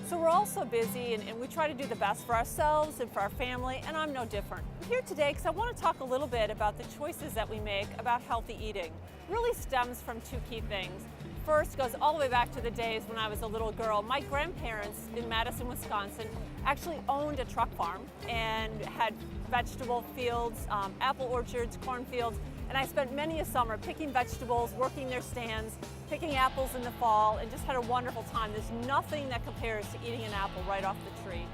So we're all so busy and we try to do the best for ourselves and for our family, and I'm no different. I'm here today because I want to talk a little bit about the choices that we make about healthy eating. It really stems from two key things. First goes all the way back to the days when I was a little girl. My grandparents in Madison, Wisconsin actually owned a truck farm and had vegetable fields, apple orchards, cornfields, and I spent many a summer picking vegetables, working their stands, picking apples in the fall, and just had a wonderful time. There's nothing that compares to eating an apple right off the tree.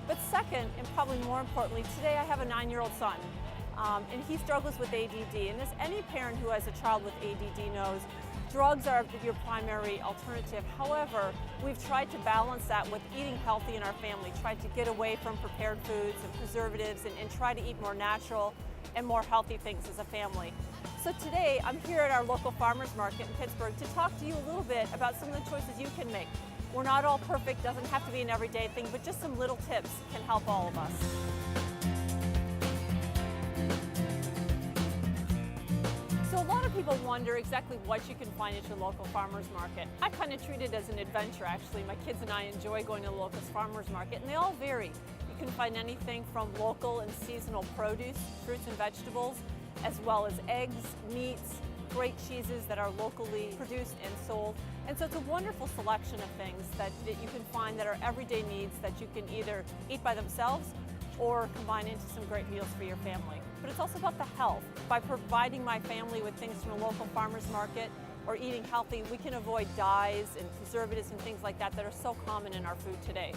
But second, and probably more importantly, today I have a 9-year-old son, and he struggles with ADD. And as any parent who has a child with ADD knows, drugs are your primary alternative. However, we've tried to balance that with eating healthy in our family, tried to get away from prepared foods and preservatives and try to eat more natural and more healthy things as a family. So today I'm here at our local farmers market in Pittsburgh to talk to you a little bit about some of the choices you can make. We're not all perfect, doesn't have to be an everyday thing, but just some little tips can help all of us. So a lot of people wonder exactly what you can find at your local farmers market. I kind of treat it as an adventure actually. My kids and I enjoy going to the local farmers market, and they all vary. You can find anything from local and seasonal produce, fruits and vegetables, as well as eggs, meats, great cheeses that are locally produced and sold. And so it's a wonderful selection of things that you can find that are everyday needs that you can either eat by themselves or combine into some great meals for your family. But it's also about the health. By providing my family with things from a local farmer's market or eating healthy, we can avoid dyes and preservatives and things like that that are so common in our food today.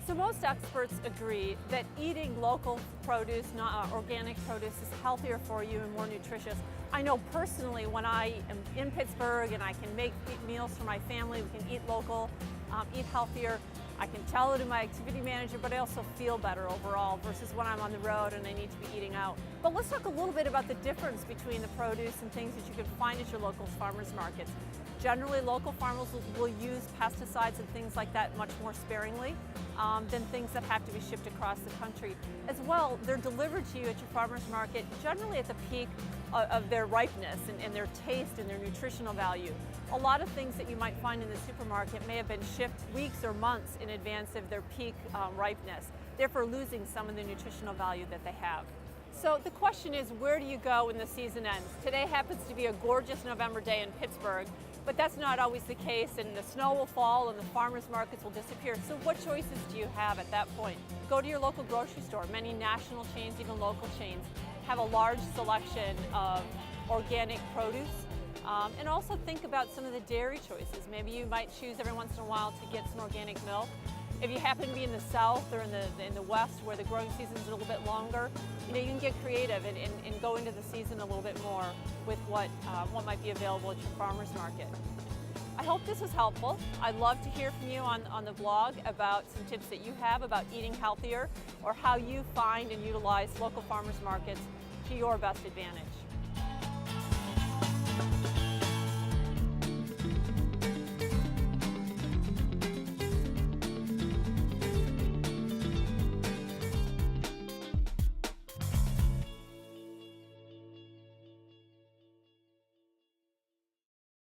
So most experts agree that eating local produce, not organic produce, is healthier for you and more nutritious. I know personally when I am in Pittsburgh and I can make meals for my family, we can eat local, eat healthier. I can tell it to my activity manager, but I also feel better overall versus when I'm on the road and I need to be eating out. But let's talk a little bit about the difference between the produce and things that you can find at your local farmers markets. Generally, local farmers will use pesticides and things like that much more sparingly than things that have to be shipped across the country. As well, they're delivered to you at your farmer's market generally at the peak of their ripeness and their taste and their nutritional value. A lot of things that you might find in the supermarket may have been shipped weeks or months in advance of their peak ripeness, therefore losing some of the nutritional value that they have. So the question is, where do you go when the season ends? Today happens to be a gorgeous November day in Pittsburgh, but that's not always the case, and the snow will fall and the farmers markets will disappear. So what choices do you have at that point? Go to your local grocery store. Many national chains, even local chains, have a large selection of organic produce. And also think about some of the dairy choices. Maybe you might choose every once in a while to get some organic milk. If you happen to be in the south or in the west where the growing season is a little bit longer, you can get creative and go into the season a little bit more with what might be available at your farmer's market. I hope this was helpful. I'd love to hear from you on the blog about some tips that you have about eating healthier or how you find and utilize local farmers markets to your best advantage.